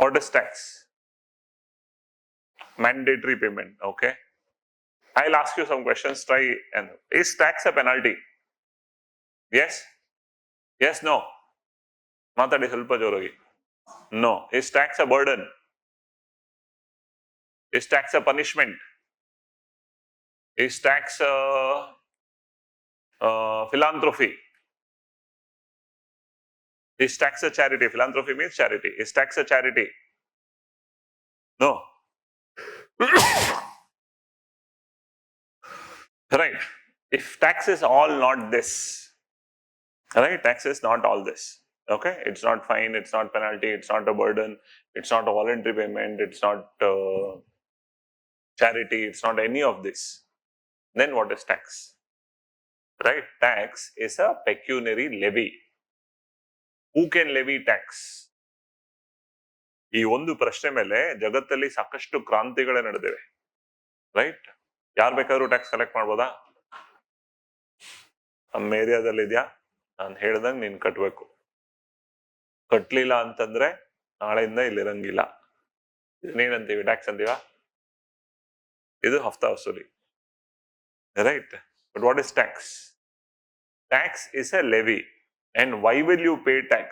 What is tax? Mandatory payment. Okay. I'll ask you some questions. Try and is tax a penalty? Yes. Yes. No. ಮಾತಾಡಿ ಸ್ವಲ್ಪ ಜೋರಾಗಿ. No. Is tax a burden? Is tax a punishment? Is tax a philanthropy? Is tax a charity? Philanthropy means charity. Is tax a charity? No. Right. If tax is all not this, right? Tax is not all this. Okay. It's not fine. It's not penalty. It's not a burden. It's not a voluntary payment. It's not charity. It's not any of this. Then what is tax? Right? Tax is a pecuniary levy. Who can levy tax? ಈ ಒಂದು ಪ್ರಶ್ನೆ ಮೇಲೆ ಜಗತ್ತಲ್ಲಿ ಸಾಕಷ್ಟು ಕ್ರಾಂತಿಗಳೇ ನಡೆದಿವೆ. Right? ಯಾರು ಬೇಕಾದ್ರೂ tax collect ಮಾಡ್ಬೋದಾ? ನಮ್ಮ ಏರಿಯಾದಲ್ಲಿ ಇದೆಯಾ? ನಾನು ಹೇಳ್ದಂಗೆ ನೀನ್ ಕಟ್ಬೇಕು. ಕಟ್ಲಿಲ್ಲ ಅಂತಂದ್ರೆ ನಾಳೆಯಿಂದ ಇಲ್ಲಿರಂಗಿಲ್ಲ. ನೀನಂತೀವಿ ಟ್ಯಾಕ್ಸ್ ಅಂತೀವ? ಇದು ಹಫ್ತಾ ವಸೂಲಿ. Right? But what is tax? Tax is a levy. And why will you pay tax?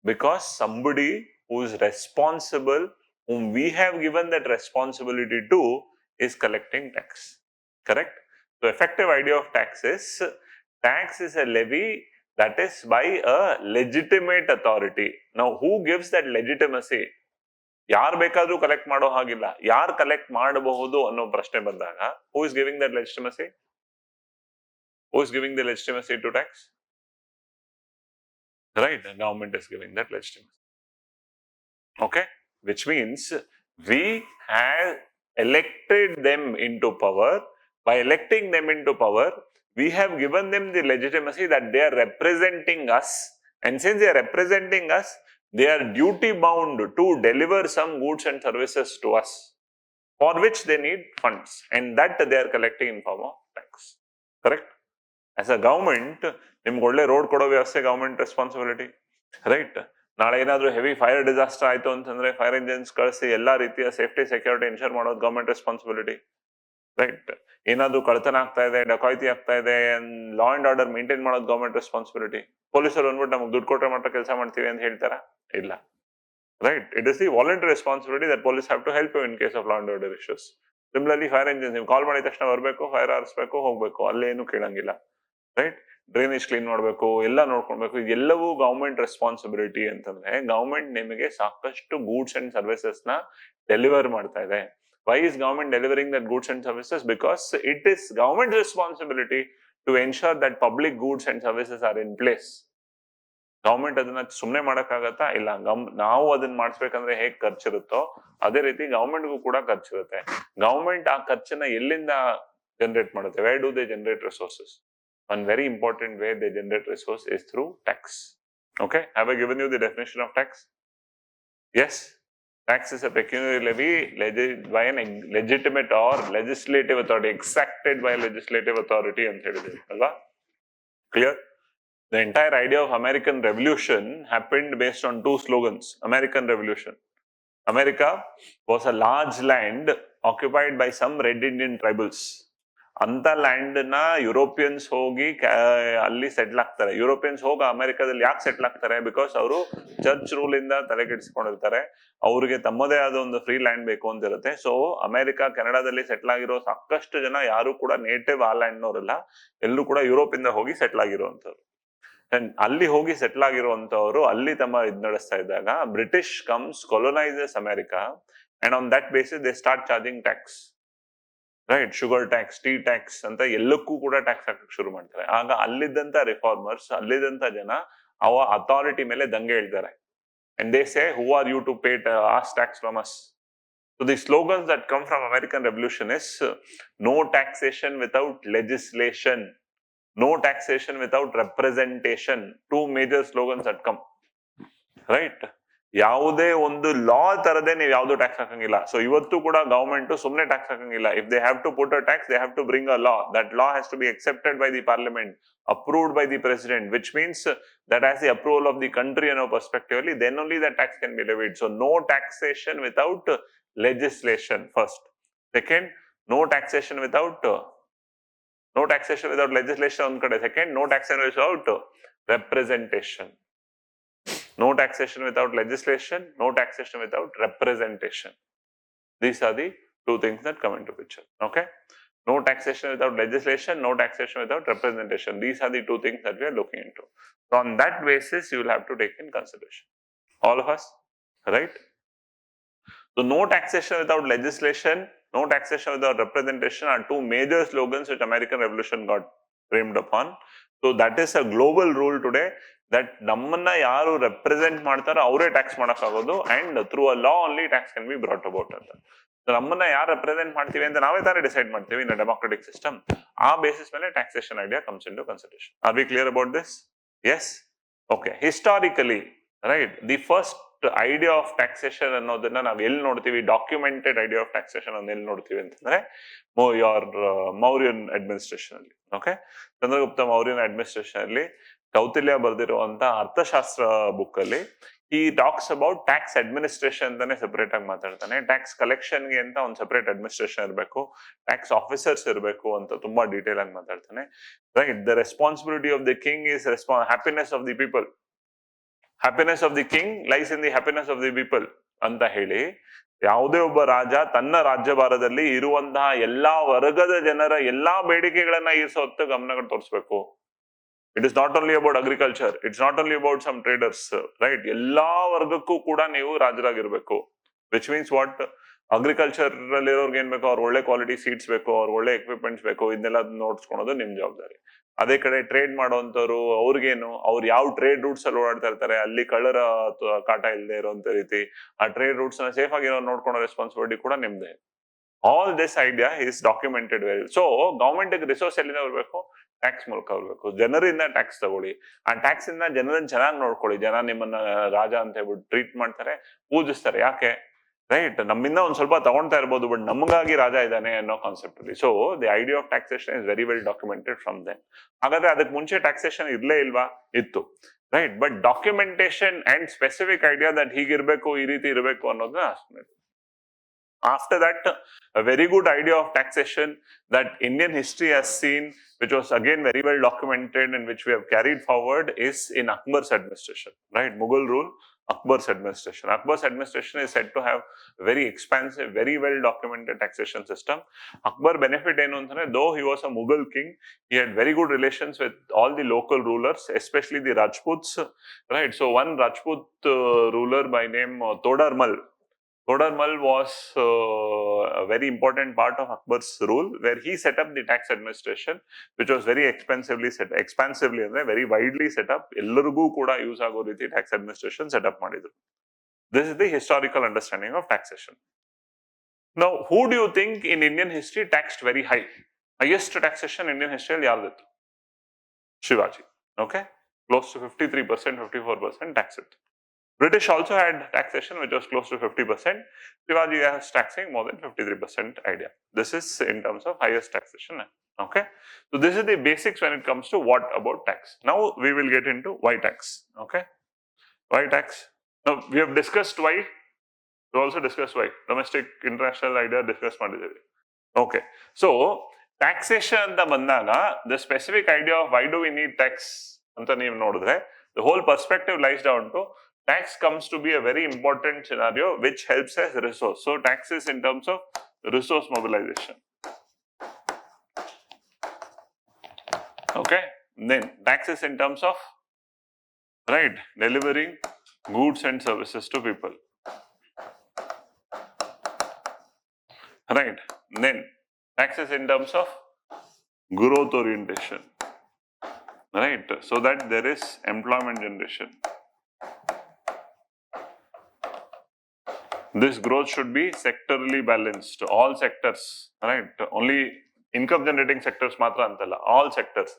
Because somebody who is responsible, whom we have given that responsibility to, is collecting tax. Correct? So effective idea of tax is a levy that is by a legitimate authority. Now who gives that legitimacy? ಯಾರು ಬೇಕಾದ್ರೂ collect ಮಾಡೋ ಹಾಗಿಲ್ಲ. ಯಾರು collect ಮಾಡಬಹುದು ಅನ್ನೋ ಪ್ರಶ್ನೆ ಬಂದಾಗ who is giving that legitimacy? Who is giving the legitimacy to tax? Right, the government is giving that legitimacy. Okay, which means we have elected them into power. By electing them into power, we have given them the legitimacy that they are representing us, and since they are representing us, they are duty bound to deliver some goods and services to us, for which they need funds, and that they are collecting in form of tax. Correct? As a government, ನಿಮ್ಗೆ ಒಳ್ಳೆ road ಕೊಡೋ ವ್ಯವಸ್ಥೆ government responsibility. Right? ನಾಳೆ ಏನಾದ್ರೂ heavy fire disaster ಆಯ್ತು ಅಂತಂದ್ರೆ fire engines ಕಳಿಸಿ ಎಲ್ಲಾ ರೀತಿಯ ಸೇಫ್ಟಿ ಸೆಕ್ಯೂರಿಟಿ ಇನ್ಶೂರ್ ಮಾಡೋದು ಗವರ್ಮೆಂಟ್ ರೆಸ್ಪಾನ್ಸಿಬಿಲಿಟಿ. ರೈಟ್? ಏನಾದ್ರೂ ಕಳ್ತನ ಆಗ್ತಾ ಇದೆ, ಡಕಾಯಿತಿ ಆಗ್ತಾ ಇದೆ, ಲಾ ಅಂಡ್ ಆರ್ಡರ್ ಮೇಂಟೈನ್ ಮಾಡೋದು ಗವರ್ಮೆಂಟ್ ರೆಸ್ಪಾನ್ಸಿಬಿಲಿಟಿ. ಪೊಲೀಸರು ಅಂದ್ಬಿಟ್ಟು ನಮ್ಗೆ ದುಡ್ಡು ಕೊಟ್ಟರೆ ಮಾತ್ರ ಕೆಲಸ ಮಾಡ್ತೀವಿ ಅಂತ ಹೇಳ್ತಾರ? ಇಲ್ಲ. Right? It is the voluntary responsibility that police have to help you in case of law and order issues. Similarly, fire engines, ನೀವು ಕಾಲ್ ಮಾಡಿದ ತಕ್ಷಣ ಬರಬೇಕು, ಫೈರ್ ಆರಿಸ್ಬೇಕು, ಹೋಗ್ಬೇಕು, ಅಲ್ಲೇನು ಕೇಳಂಗಿಲ್ಲ. ರೈಟ್? ಡ್ರೈನೇಜ್ ಕ್ಲೀನ್ ಮಾಡಬೇಕು, ಎಲ್ಲ ನೋಡ್ಕೊಳ್ಬೇಕು. ಇದೆಲ್ಲವೂ ಗವರ್ಮೆಂಟ್ ರೆಸ್ಪಾನ್ಸಿಬಿಲಿಟಿ ಅಂತಂದ್ರೆ ಗವರ್ಮೆಂಟ್ ನಿಮಗೆ ಸಾಕಷ್ಟು ಗೂಡ್ಸ್ ಅಂಡ್ ಸರ್ವಿಸಸ್ ನ ಡೆಲಿವರ್ ಮಾಡ್ತಾ ಇದೆ. Why is government delivering that goods and services? Because it is government responsibility to ensure that public goods and services are in place. Government ಅದನ್ನ ಸುಮ್ಮನೆ ಮಾಡಕ್ಕಾಗತ್ತಾ? ಇಲ್ಲ. ನಾವು ಅದನ್ನ ಮಾಡಿಸ್ಬೇಕಂದ್ರೆ ಹೇಗ್ ಖರ್ಚಿರುತ್ತೋ ಅದೇ ರೀತಿ ಗವರ್ಮೆಂಟ್ಗೂ ಕೂಡ ಖರ್ಚಿರುತ್ತೆ. ಗವರ್ಮೆಂಟ್ ಆ ಖರ್ಚನ್ನ ಎಲ್ಲಿಂದ ಜನರೇಟ್ ಮಾಡುತ್ತೆ? Where do they generate resources? One very important way they generate resource is through tax. Okay, have I given you the definition of tax? Yes, tax is a pecuniary levy by an legitimate or legislative authority, exacted by a legislative authority ಅಂತ ಹೇಳಿದ್ರು ಅಲ್ವಾ? Clear? The entire idea of American Revolution happened based on two slogans. American Revolution. America was a large land occupied by some Red Indian tribals. ಅಂತ land ನ Europeans ಹೋಗಿ ಅಲ್ಲಿ settle ಆಗ್ತಾರೆ. Europeans ಹೋಗಿ ಅಮೆರಿಕದಲ್ಲಿ ಯಾಕೆ ಸೆಟ್ಲ್ ಆಗ್ತಾರೆ? ಬಿಕಾಸ್ ಅವರು ಚರ್ಚ್ ರೂಲ್ ಇಂದ ತಲೆಗೆಡಿಸ್ಕೊಂಡಿರ್ತಾರೆ. ಅವ್ರಿಗೆ ತಮ್ಮದೇ ಆದ ಒಂದು ಫ್ರೀ ಲ್ಯಾಂಡ್ ಬೇಕು ಅಂತ ಇರುತ್ತೆ. ಸೊ ಅಮೆರಿಕ, ಕೆನಡಾದಲ್ಲಿ ಸೆಟ್ಲ್ ಆಗಿರೋ ಸಾಕಷ್ಟು ಜನ ಯಾರು ಕೂಡ ನೇಟಿವ್ ಆ ಲ್ಯಾಂಡ್ ನವರಲ್ಲ, ಎಲ್ಲರೂ ಕೂಡ ಯುರೋಪ್ ಇಂದ ಹೋಗಿ ಸೆಟ್ಲ್ ಆಗಿರುವಂತವ್ರು. ಅಲ್ಲಿ ಹೋಗಿ ಸೆಟ್ಲ್ ಆಗಿರುವಂತವ್ರು ಅಲ್ಲಿ ತಮ್ಮ ಇದ್ ನಡೆಸ್ತಾ ಇದ್ದಾಗ British comes, colonises America, and on that basis they start charging tax. Right? Sugar tax, tea tax ಅಂತ ಎಲ್ಲಕ್ಕೂ ಕೂಡ ಟ್ಯಾಕ್ಸ್ ಹಾಕಕ್ ಶುರು ಮಾಡ್ತಾರೆ. ಆಗ ಅಲ್ಲಿದ್ದಂತ ರಿಫಾರ್ಮರ್ಸ್, ಅಲ್ಲಿದ್ದಂತ ಜನ ಅವ ಅಥಾರಿಟಿ ಮೇಲೆ ದಂಗೆ ಹೇಳ್ತಾರೆ. And they say, who are you to pay as tax from us? So the slogans that come from American Revolution is no taxation without legislation, no taxation without representation. Two major slogans that come. Right? ಯಾವುದೇ ಒಂದು ಲಾ ತರದೇ ನೀವು ಯಾವ್ದು tax ಹಾಕಂಗಿಲ್ಲ. So ಇವತ್ತು ಕೂಡ government ಸುಮ್ಮನೆ tax ಹಾಕಂಗಿಲ್ಲ. If they have to put a tax, they have to bring a law. That law has to be accepted by the parliament, approved by the president, which means that has the approval of the country and perspectively, then only the tax can be levied. So no taxation without legislation first. Second, no taxation without legislation on kade. Second, no taxation without representation. No taxation without legislation, no taxation without representation. These are the two things that come into picture. Okay. No taxation without legislation, no taxation without representation. These are the two things that we are looking into. So on that basis, you will have to take in consideration. All of us, right? So no taxation without legislation, no taxation without representation are two major slogans which American Revolution got framed upon. So that is a global rule today, that ನಮ್ಮನ್ನ ಯಾರು represent ಮಾಡ್ತಾರೋ ಅವರೇ tax ಮಾಡೋಕ್ಕಾಗೋದು, and through a law only tax can be brought about ಅಂತ. ನಮ್ಮನ್ನ ಯಾರು represent ಮಾಡ್ತೀವಿ ಅಂತ ನಾವೇ ತಾನೇ ಡಿಸೈಡ್ ಮಾಡ್ತೀವಿ ಇನ್ ಡೆಮೋಕ್ರೆಟಿಕ್ ಸಿಸ್ಟಮ್. ಆ ಬೇಸಿಸ್ ಮೇಲೆ taxation idea comes in to consideration. Are we clear about this? Yes. Okay. Historically, right, the first idea of taxation ಅನ್ನೋದನ್ನ ನಾವು ಎಲ್ಲಿ ನೋಡ್ತೀವಿ? ಡಾಕ್ಯುಮೆಂಟೆಡ್ ಐಡಿಯಾ ಆಫ್ ಟ್ಯಾಕ್ಸೇಷನ್ ಅನ್ನು ಎಲ್ಲಿ ನೋಡ್ತೀವಿ ಅಂತಂದ್ರೆ ಮೌರ್ಯನ್ ಅಡ್ಮಿನಿಸ್ಟ್ರೇಷನ್ ಅಲ್ಲಿ. ಓಕೆ. ಚಂದ್ರಗುಪ್ತ ಮೌರ್ಯನ್ ಅಡ್ಮಿನಿಸ್ಟ್ರೇಷನ್ ಅಲ್ಲಿ ಕೌಟಿಲ್ಯ ಬರೆದಿರುವಂತ ಅರ್ಥಶಾಸ್ತ್ರ ಬುಕ್ ಅಲ್ಲಿ ಈ ಟಾಕ್ಸ್ ಅಬೌಟ್ ಟ್ಯಾಕ್ಸ್ ಅಡ್ಮಿನಿಸ್ಟ್ರೇಷನ್ ಅಂತಾನೆ ಸೆಪರೇಟ್ ಆಗಿ ಮಾತಾಡ್ತಾನೆ. ಟ್ಯಾಕ್ಸ್ ಕಲೆಕ್ಷನ್ಗೆ ಅಂತ ಒಂದು ಸೆಪರೇಟ್ ಅಡ್ಮಿನಿಸ್ಟ್ರೇಷನ್ ಇರಬೇಕು, ಟ್ಯಾಕ್ಸ್ ಆಫೀಸರ್ಸ್ ಇರಬೇಕು ಅಂತ ತುಂಬಾ ಡೀಟೇಲ್ ಆಗಿ ಮಾತಾಡ್ತಾನೆ. Right. The responsibility of the king is happiness of the people. Happiness of the king lies in the happiness of the people ಅಂತ ಹೇಳಿ, ಯಾವುದೇ ಒಬ್ಬ ರಾಜ ತನ್ನ ರಾಜ್ಯಭಾರದಲ್ಲಿ ಇರುವಂತಹ ಎಲ್ಲಾ ವರ್ಗದ ಜನರ ಎಲ್ಲಾ ಬೇಡಿಕೆಗಳನ್ನ ಈರಿಸೋತ್ತು ಗಮನಗಳು ತೋರಿಸ್ಬೇಕು. It is not only about agriculture, it's not only about some traders, right? ಎಲ್ಲಾ ವರ್ಗಕ್ಕೂ ಕೂಡ ನೀವು ರಾಜರಾಗಿರ್ಬೇಕು. Which means what? ಅಗ್ರಿಕಲ್ಚರ್ ಅಲ್ಲಿ ಇರೋರ್ಗೆ ಏನ್ ಬೇಕು? ಅವ್ರ ಒಳ್ಳೆ ಕ್ವಾಲಿಟಿ ಸೀಡ್ಸ್ ಬೇಕು, ಅವ್ರ ಒಳ್ಳೆ ಎಕ್ವಿಪ್ಮೆಂಟ್ಸ್ ಬೇಕು, ಇದನ್ನೆಲ್ಲ ನೋಡ್ಸ್ಕೊಳೋದು ನಿಮ್ ಜವಾಬ್ದಾರಿ. ಅದೇ ಕಡೆ ಟ್ರೇಡ್ ಮಾಡೋಂಥವ್ರು, ಅವ್ರಿಗೇನು, ಅವ್ರು ಯಾವ ಟ್ರೇಡ್ ರೂಟ್ಸ್ ಅಲ್ಲಿ ಓಡಾಡ್ತಾ ಇರ್ತಾರೆ, ಅಲ್ಲಿ ಕಳ್ಳರ ಕಾಟ ಇಲ್ಲದೆ ಇರೋಂತ ರೀತಿ ಆ ಟ್ರೇಡ್ ರೂಟ್ಸ್ ನ ಸೇಫ್ ಆಗಿರೋ ನೋಡ್ಕೊಳ್ಳೋ ರೆಸ್ಪಾನ್ಸಿಬಿಲಿಟಿ ಕೂಡ ನಿಮ್ದೆ. All this idea is documented well. So government resource ಎಲ್ಲಿಂದ ಬರ್ಬೇಕು? ಟ್ಯಾಕ್ಸ್ ಮೂಲಕ ಬರ್ಬೇಕು. ಜನರಿಂದ ಟ್ಯಾಕ್ಸ್ ತಗೊಳ್ಳಿ, ಆ ಟ್ಯಾಕ್ಸ್ ಇಂದ ಜನರನ್ನ ಚೆನ್ನಾಗಿ ನೋಡ್ಕೊಳ್ಳಿ. ಜನ ನಿಮ್ಮನ್ನ ರಾಜ ಅಂತ ಹೇಳ್ಬಿಟ್ಟು ಟ್ರೀಟ್ ಮಾಡ್ತಾರೆ, ಪೂಜಿಸ್ತಾರೆ. ಯಾಕೆ? ರೈಟ್. ನಮ್ಮಿಂದ ಒಂದ್ ಸ್ವಲ್ಪ ತಗೊಳ್ತಾ ಇರ್ಬೋದು, ಬಟ್ ನಮಗಾಗಿ ರಾಜ ಇದ್ದಾನೆ ಅನ್ನೋ ಕಾನ್ಸೆಪ್ಟ್ ಅಲ್ಲಿ. So the idea of taxation is very well documented from then. ಹಾಗಾದ್ರೆ ಅದಕ್ಕೆ ಮುಂಚೆ ಟ್ಯಾಕ್ಸೇಷನ್ ಇರ್ಲೇ ಇಲ್ವಾ? ಇತ್ತು. Right. But documentation and specific idea that ಹೀಗಿರ್ಬೇಕು, ಈ ರೀತಿ ಇರಬೇಕು ಅನ್ನೋದನ್ನ after that, a very good idea of taxation that Indian history has seen, which was again very well documented and which we have carried forward, is in Akbar's administration, right? Mughal rule, Akbar's administration. Akbar's administration is said to have very expansive, very well documented taxation system. Akbar benefit enu antane, though he was a Mughal king, he had very good relations with all the local rulers, especially the Rajputs, right? So one Rajput ruler by name Todarmal was a very important part of Akbar's rule, where he set up the tax administration, which was very expansively, very widely set up. Ellarigu kuda use ago riti tax administration set up madidru. This is the historical understanding of taxation. Now, who do you think in Indian history taxed very high? Highest taxation in Indian history al yaru? Shivaji. Okay, close to 53%, 54% taxed. British also had taxation which was close to 50%. Shivaji has taxing more than 53% idea. This is in terms of highest taxation. Okay. So this is the basics when it comes to what about tax. Now we will get into why tax. Okay. Why tax? Now we have discussed why. We also discussed why. Domestic, international idea discuss ಮಾಡಿದ್ದೀವಿ. Okay. So taxation ಅಂತ ಬಂದಾಗ the specific idea of why do we need tax ಅಂತ ನೀವು ನೋಡಿದ್ರೆ, the whole perspective lies down to tax comes to be a very important scenario which helps as resource. So tax is in terms of resource mobilization. Okay. Then tax is in terms of, right, delivering goods and services to people. Right. Then tax is in terms of growth orientation. Right. So that there is employment generation. This growth should be sectorally balanced. All sectors, right? Only income generating sectors matra antalla. All sectors,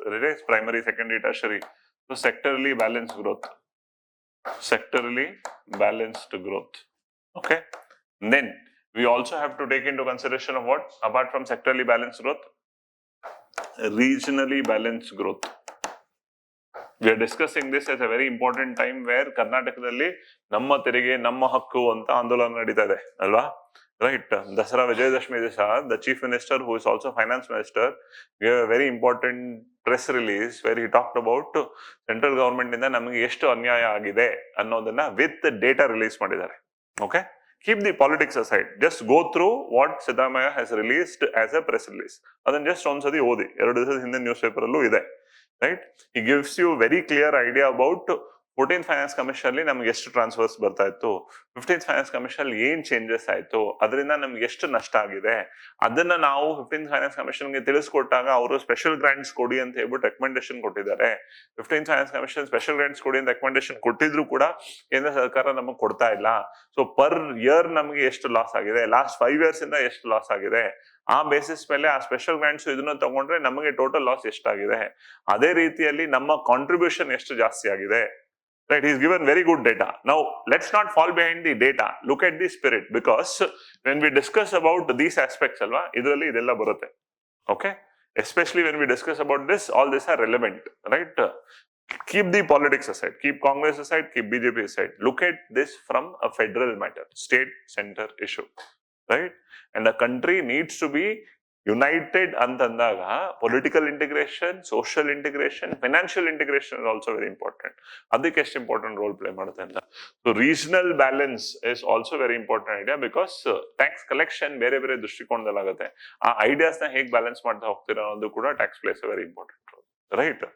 primary, secondary, tertiary. So sectorally balanced growth. sectorally balanced growth. Okay. And then we also have to take into consideration of what? Apart from sectorally balanced growth, regionally balanced growth. We are discussing this at a very important time where ಕರ್ನಾಟಕದಲ್ಲಿ ನಮ್ಮ ತೆರಿಗೆ ನಮ್ಮ ಹಕ್ಕು ಅಂತ ಆಂದೋಲನ ನಡೀತಾ ಇದೆ ಅಲ್ವಾ, ರೈಟ್? ದಸರಾ ವಿಜಯದಶಮಿ ದಿವಸ the chief minister who is also finance minister gave a very important press release where he talked about central government ಇಂದ ನಮಗೆ ಎಷ್ಟು ಅನ್ಯಾಯ ಆಗಿದೆ ಅನ್ನೋದನ್ನ ವಿತ್ ಡೇಟಾ ರಿಲೀಸ್ ಮಾಡಿದ್ದಾರೆ. Okay, keep the politics aside, just go through what Siddhamaya has released as a press release. ಅದನ್ನ just ಒಂದ್ಸತಿ ಓದಿ, 2 ದಿವಸದ ಹಿಂದೆ ನ್ಯೂಸ್ ಪೇಪರ್ ಅಲ್ಲೂ ಇದೆ, right? he gives you very clear idea about 14th finance commission ಅಲ್ಲಿ ನಮ್ಗೆ ಎಷ್ಟು ಟ್ರಾನ್ಸ್ಫರ್ಸ್ ಬರ್ತಾ ಇತ್ತು, 15th ಫೈನಾನ್ಸ್ ಕಮಿಷನ್ ಅಲ್ಲಿ ಏನ್ ಚೇಂಜಸ್ ಆಯ್ತು, ಅದರಿಂದ ನಮ್ಗೆ ಎಷ್ಟು ನಷ್ಟ ಆಗಿದೆ, ಅದನ್ನ ನಾವು 15th ಫೈನಾನ್ಸ್ ಕಮಿಷನ್ ಗೆ ತಿಳಿಸ್ಕೊಟ್ಟಾಗ ಅವರು ಸ್ಪೆಷಲ್ ಗ್ರಾಂಟ್ಸ್ ಕೊಡಿ ಅಂತ ಹೇಳ್ಬಿಟ್ಟು ರೆಕಮೆಂಡೇಶನ್ ಕೊಟ್ಟಿದ್ದಾರೆ. 15th finance commission special grants ಕೊಡಿ ಅಂತ ರೆಕಮೆಂಡೇಶನ್ ಕೊಟ್ಟಿದ್ರು ಕೂಡ ಕೇಂದ್ರ ಸರ್ಕಾರ ನಮಗೆ ಕೊಡ್ತಾ ಇಲ್ಲ. ಸೊ ಪರ್ ಇಯರ್ ನಮಗೆ ಎಷ್ಟು ಲಾಸ್ ಆಗಿದೆ, ಲಾಸ್ಟ್ 5 years ಇಂದ ಎಷ್ಟು ಲಾಸ್ ಆಗಿದೆ, ಆ ಬೇಸಿಸ್ ಮೇಲೆ ಆ ಸ್ಪೆಷಲ್ ಗ್ರಾಂಟ್ಸ್ ಇದನ್ನ ತಗೊಂಡ್ರೆ ನಮಗೆ ಟೋಟಲ್ ಲಾಸ್ ಎಷ್ಟಾಗಿದೆ, ಅದೇ ರೀತಿಯಲ್ಲಿ ನಮ್ಮ ಕಾಂಟ್ರಿಬ್ಯೂಷನ್ ಎಷ್ಟು ಜಾಸ್ತಿ ಆಗಿದೆ. Right, he's given very good data. Now, let's not fall behind the data. Look at the spirit, because when we discuss about these aspects, alva, idralli idella barutte. Okay, especially when we discuss about this, all these are relevant, right? Keep the politics aside, keep Congress aside, keep BJP aside. Look at this from a federal matter, state center issue, right? And the country needs to be united ಅಂತಂದಾಗ political integration, social integration, financial integration is also very important. ಅದಕ್ಕೆ ಎಷ್ಟು important role play ಮಾಡುತ್ತೆ ಅಂತ. So regional balance is also very important idea, because tax collection ಬೇರೆ ಬೇರೆ ದೃಷ್ಟಿಕೋನದಲ್ಲಾಗುತ್ತೆ. ಆ ideas ನ ಹೇಗೆ ಬ್ಯಾಲೆನ್ಸ್ ಮಾಡ್ತಾ ಹೋಗ್ತೀರಾ ಅನ್ನೋದು ಕೂಡ tax place very important role, right?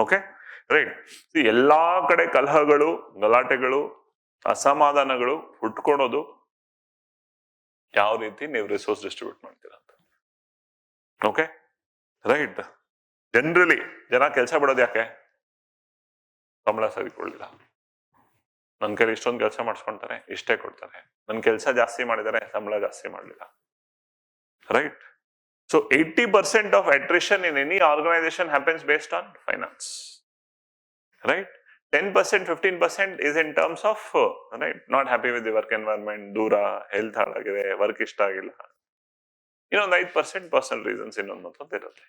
Okay, right. ಎಲ್ಲಾ ಕಡೆ ಕಲಹಗಳು, ಗಲಾಟೆಗಳು, ಅಸಮಾಧಾನಗಳು ಹುಟ್ಕೊಳೋದು ಯಾವ ರೀತಿ ನೀವು ರಿಸೋರ್ಸ್ ಡಿಸ್ಟ್ರಿಬ್ಯೂಟ್ ಮಾಡ್ತೀರಾ ಅಂತ. Okay, right. ಜನರಲಿ ಜನ ಕೆಲಸ ಬಿಡೋದು ಯಾಕೆ? ಸಂಬಳ ಸರಿ ಕೊಡ್ಲಿಲ್ಲ, ನನ್ನ ಕೈಲಿ ಇಷ್ಟೊಂದು ಕೆಲಸ ಮಾಡಿಸ್ಕೊಂತಾರೆ, ಇಷ್ಟೇ ಕೊಡ್ತಾರೆ, ನನ್ನ ಕೆಲಸ ಜಾಸ್ತಿ ಮಾಡಿದರೆ ಸಂಬಳ ಜಾಸ್ತಿ ಮಾಡಲಿಲ್ಲ, right? So 80% of attrition in any organization happens based on finance, right? 10%, 15% is in terms of right, not happy with the work environment, ದೂರ, ಹೆಲ್ತ್ ಹಾಳಾಗಿದೆ, ವರ್ಕ್ ಇಷ್ಟ ಆಗಿಲ್ಲ, 5% personal reasons ಇನ್ನೊಂದು ಇರುತ್ತೆ.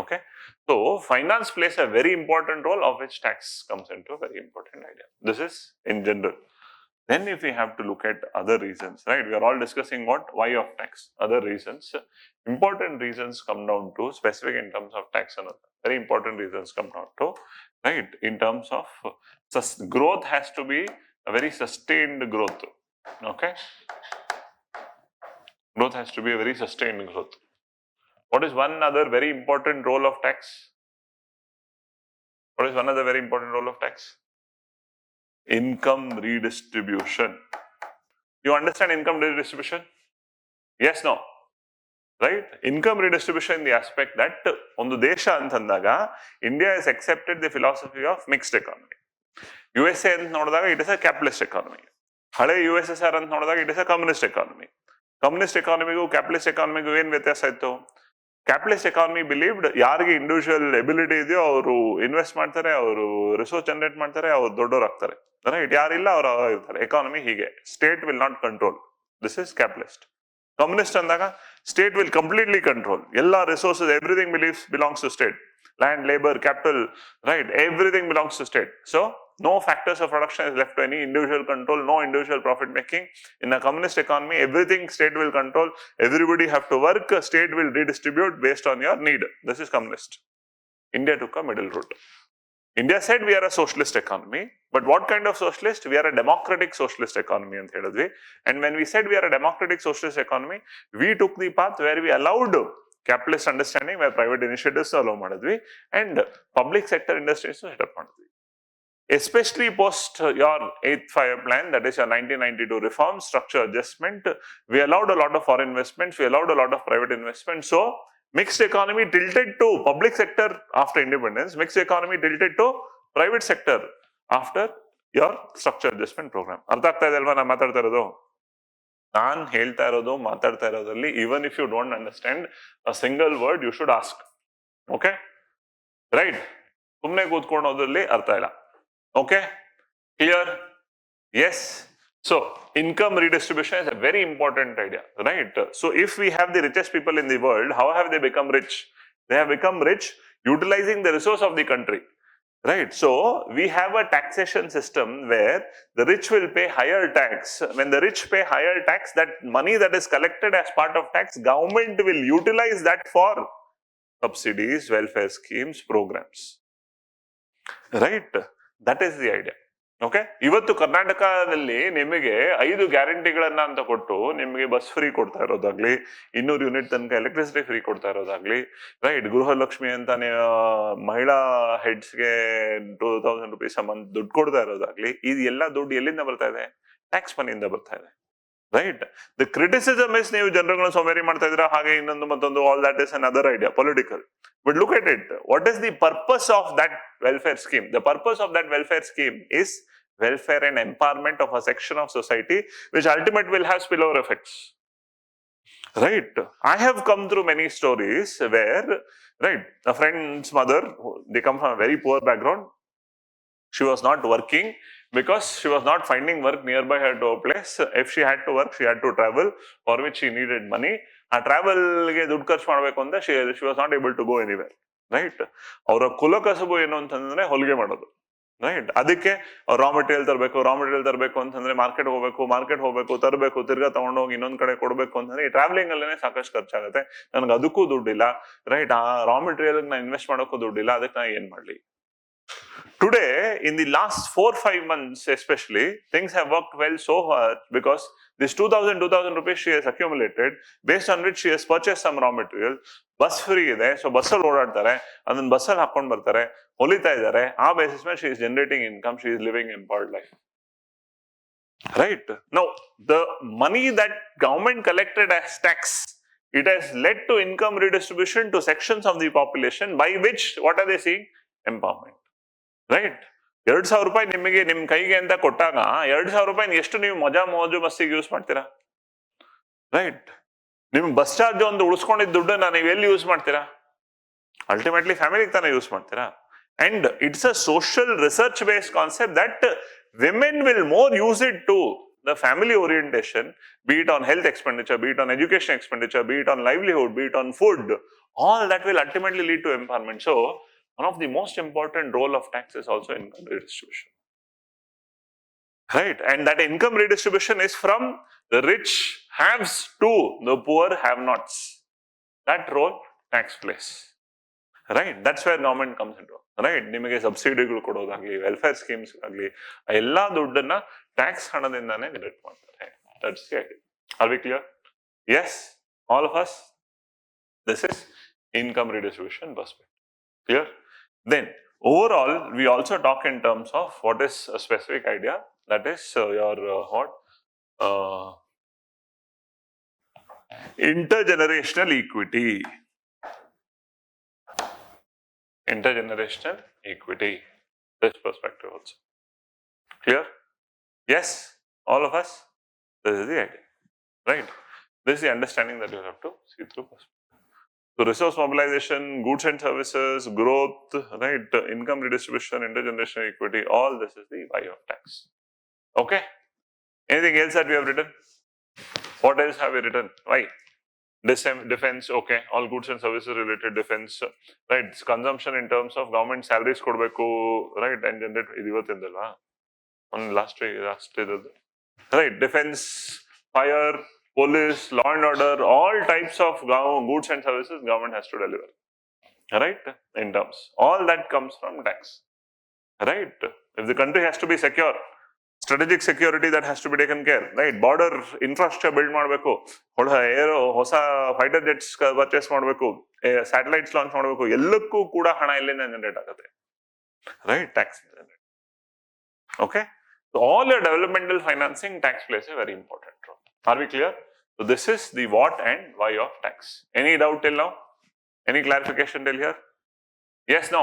Okay, so finance plays a very important role, of which tax comes into a very important idea. This is in general. Then if we have to look at other reasons, right, we are all discussing what, why of tax, other reasons, important reasons come down to specific in terms of tax, and very important reasons come down to, right, in terms of growth has to be a very sustained growth. Okay, growth has to be a very sustained growth. What is one other very important role of tax? What is one other very important role of tax? Income redistribution. You understand income redistribution? Yes, no? Right? Income redistribution in the aspect that ಒಂದು ದೇಶ ಅಂತಂದಾಗ India has accepted the philosophy of mixed economy. USA ಅಂತ ನೋಡಿದಾಗ it is a capitalist economy. ಹಳೆ USSR ಅಂತ ನೋಡಿದಾಗ it is a communist economy. Communist ಎಕಾನಮಿಗೂ capitalist ಎಕಾನಮಿಗೂ ಏನ್ ವ್ಯತ್ಯಾಸ ಇತ್ತು? ಕ್ಯಾಪಿಟಲಿಸ್ಟ್ ಎಕಾನಮಿ ಬಿಲೀವ್ಡ್ ಯಾರಿಗೆ ಇಂಡಿವಿಜುವಲ್ ಎಬಿಲಿಟಿ ಇದೆಯೋ ಅವರು ಇನ್ವೆಸ್ಟ್ ಮಾಡ್ತಾರೆ, ಅವರು ರಿಸೋರ್ಸ್ ಜನರೇಟ್ ಮಾಡ್ತಾರೆ, ಅವ್ರು ದೊಡ್ಡವರಾಗ್ತಾರೆ, ರೈಟ್? ಯಾರಿಲ್ಲ ಅವ್ರು ಇರ್ತಾರೆ. ಎಕಾನಮಿ ಹೀಗೆ, state will not control. This is capitalist. Communist ಅಂದಾಗ ಸ್ಟೇಟ್ ವಿಲ್ ಕಂಪ್ಲೀಟ್ಲಿ ಕಂಟ್ರೋಲ್ ಎಲ್ಲ resources, everything belongs to state. Land, labor, capital, right? Everything belongs to state. So no factors of production is left to any individual control, no individual profit making. In a communist economy, everything state will control, everybody have to work, state will redistribute based on your need. This is communist. India took a middle route. India said we are a socialist economy, but what kind of socialist? We are a democratic socialist economy ಅಂತ ಹೇಳಿದ್ವಿ. And when we said we are a democratic socialist economy, we took the path where we allowed capitalist understanding, where private initiatives allow ಮಾಡಿದ್ವಿ and public sector industries set up ಮಾಡಿದ್ವಿ. Especially post your 8th five-year plan, that is your 1992 reform, structure adjustment, we allowed a lot of foreign investments, we allowed a lot of private investments. So mixed economy tilted to public sector after independence, mixed economy tilted to private sector after your structure adjustment program. ಅರ್ಥ ಆಗ್ತಾ ಇದೆ ಅಲ್ವಾ ನಾನು ಮಾತಾಡ್ತಾ ಇರೋದು? ನಾನು ಹೇಳ್ತಾ ಇರೋದು, ಮಾತಾಡ್ತಾ ಇರೋದ್ರಲ್ಲಿ even if you don't understand a single word, you should ask. Okay, right? ಸುಮ್ಮನೆ ಕೂತ್ಕೊಳ್ಳೋದ್ರಲ್ಲಿ ಅರ್ಥ ಇಲ್ಲ. Okay, Clear? Yes. So, income redistribution is a very important idea, right? So, if we have the richest people in the world, how have they become rich? They have become rich utilizing the resource of the country, right? So, we have a taxation system where the rich will pay higher tax. When the rich pay higher tax, that money that is collected as part of tax, government will utilize that for subsidies, welfare schemes, programs, right? That is the idea. Okay, ಇವತ್ತು ಕರ್ನಾಟಕದಲ್ಲಿ ನಿಮಗೆ 5 ಗ್ಯಾರಂಟಿಗಳನ್ನ ಅಂತ ಕೊಟ್ಟು ನಿಮಗೆ bus free ಕೊಡ್ತಾ ಇರೋದಾಗ್ಲಿ, 200 unit ತನಕ electricity free ಕೊಡ್ತಾ ಇರೋದಾಗ್ಲಿ, right, Gruhalakshmi ಅಂತ ಮಹಿಳಾ ಹೆಡ್ಸ್ಗೆ 2000 rupees a month ದುಡ್ಡು ಕೊಡ್ತಾ ಇರೋದಾಗ್ಲಿ, ಇದು ಎಲ್ಲ ದುಡ್ಡು ಎಲ್ಲಿಂದ ಬರ್ತಾ ಇದೆ? ಟ್ಯಾಕ್ಸ್ ಮನಿಯಿಂದ ಬರ್ತಾ ಇದೆ, ರೈಟ್. ದ ಕ್ರಿಟಿಸಿಸಮ್ ಇಸ್ ನೀವು ಜನರುಗಳನ್ನ ಸೋಮೇರಿ ಮಾಡ್ತಾ ಇದ್ರ, ಹಾಗೆ ಇನ್ನೊಂದು ಮತ್ತೊಂದು, all that is an other idea, political. But look at it. What is the purpose of that welfare scheme? The purpose of that welfare scheme is welfare and empowerment of a section of society, which ultimately will have spillover effects. Right? I have come through many stories where, right, a friend's mother, they come from a very poor background. She was not working because she was not finding work nearby her to a place. If she had to work, she had to travel, for which she needed money. ಆ ಟ್ರಾವೆಲ್ಗೆ ದುಡ್ಡು ಖರ್ಚು ಮಾಡಬೇಕು ಅಂತ she was not able to go anywhere, right. ಅವರ ಕುಲಕಸಬು ಏನು ಅಂತಂದ್ರೆ ಹೊಲಿಗೆ ಮಾಡೋದು, ರೈಟ್. ಅದಕ್ಕೆ ರಾ ಮೆಟೀರಿಯಲ್ ತರಬೇಕು ಅಂತಂದ್ರೆ ಮಾರ್ಕೆಟ್ ಹೋಗ್ಬೇಕು, ತರಬೇಕು, ತಿರ್ಗಾ ತಗೊಂಡೋಗಿ ಇನ್ನೊಂದ್ ಕಡೆ ಕೊಡ್ಬೇಕು ಅಂತಂದ್ರೆ ಈ ಟ್ರಾವೆಲಿಂಗ್ ಅಲ್ಲೇನೆ ಸಾಕಷ್ಟು ಖರ್ಚಾಗುತ್ತೆ. ನನಗೆ ಅದಕ್ಕೂ ದುಡ್ಡಿಲ್ಲ, ರೈಟ್. ಆ ರಾ ಮೆಟೀರಿಯಲ್ ನಾ ಇನ್ವೆಸ್ಟ್ ಮಾಡೋಕ್ಕೂ ದುಡ್ಡಿಲ್ಲ, ಅದಕ್ಕೆ ನಾ ಏನ್ ಮಾಡ್ಲಿ? Today, in the last 4-5 months especially, things have worked well so far because this 2,000 rupees she has accumulated, based on which she has purchased some raw material. Bus free ಇದೆ, so ಬಸ್ಸಲ್ಲಿ ಓಡಾಡ್ತಾರೆ, ಅದನ್ನ ಬಸ್ಸಲ್ಲಿ ಹಾಕೊಂಡು ಬರ್ತಾರೆ, ಹೊಲಿತಾ ಇದ್ದಾರೆ. ಆ ಬೇಸಿಸ್ ಮೇಲೆ she is generating income, she is living empowered life. Right? Now, the money that government collected as tax, it has led to income redistribution to sections of the population by which, what are they seeing? Empowerment. Right. 2,000 ರೂಪಾಯಿ ನಿಮಗೆ ನಿಮ್ ಕೈಗೆ ಅಂತ ಕೊಟ್ಟಾಗ 2,000 ರೂಪಾಯಿ ಎಷ್ಟು ನೀವು ಮೋಜು ಬಸ್ಸಿಗೆ ಯೂಸ್ ಮಾಡ್ತೀರಾ? ರೈಟ್. ನಿಮ್ ಬಸ್ ಚಾರ್ಜ್ ಒಂದು ಉಳಿಸ್ಕೊಂಡಿದ್ದ ದುಡ್ಡನ್ನ ನೀವು ಎಲ್ಲಿ ಯೂಸ್ ಮಾಡ್ತೀರಾ? ಅಲ್ಟಿಮೇಟ್ಲಿ ಫ್ಯಾಮಿಲಿಗೆ ತಾನೇ ಯೂಸ್ ಮಾಡ್ತೀರಾ. And it's a social research based concept that women will more use it to the family orientation, be it on health expenditure, be it on education expenditure, be it on livelihood, be it on food, all that will ultimately lead to empowerment. So, one of the most important role of tax is also income redistribution, right? And that income redistribution is from the rich haves to the poor have-nots. That role tax plays, right? That's where government comes into, right? ನಿಮಗೆ ಸಬ್ಸಿಡಿಗಳು ಕೊಡೋದಾಗ್ಲಿ, welfare schemes ಆಗಲಿ, ಎಲ್ಲಾ ದುಡ್ಡನ್ನ tax ಹಣದಿಂದಾನೇ deduct ಮಾಡ್ತಾರೆ. That's the idea. Are we clear? Yes, all of us. This is income redistribution perspective. Clear? Then overall, we also talk in terms of what is a specific idea, that is your intergenerational equity. Intergenerational equity. This perspective also. Clear? Yes, all of us. This is the idea, right? This is the understanding that you have to see through perspective. So resource mobilization, goods and services, growth, right, income redistribution, intergenerational equity, all this is the why of tax. Okay? Anything else that we have written? What else have we written? Why? Defense, okay, all goods and services related defense, right? Consumption in terms of government salaries kodbeku, right, and generate idivatindalva on last right? Defense, fire, police, law and order, all types of goods and services government has to deliver, right? In terms, all that comes from tax, right? If the country has to be secure, strategic security that has to be taken care, right? Border infrastructure build ಮಾಡಬೇಕು, ಹೊಸ fighter jets purchase ಮಾಡಬೇಕು, satellites launch ಮಾಡಬೇಕು, ಎಲ್ಲಕ್ಕೂ ಕೂಡ ಹಣ ಎಲ್ಲಿಂದ generate ಆಗುತ್ತೆ, right? Tax. Okay? So all your developmental financing, tax plays a very important role. Are we clear? So this is the what and why of tax. Any doubt till now? Any clarification till here? Yes, no?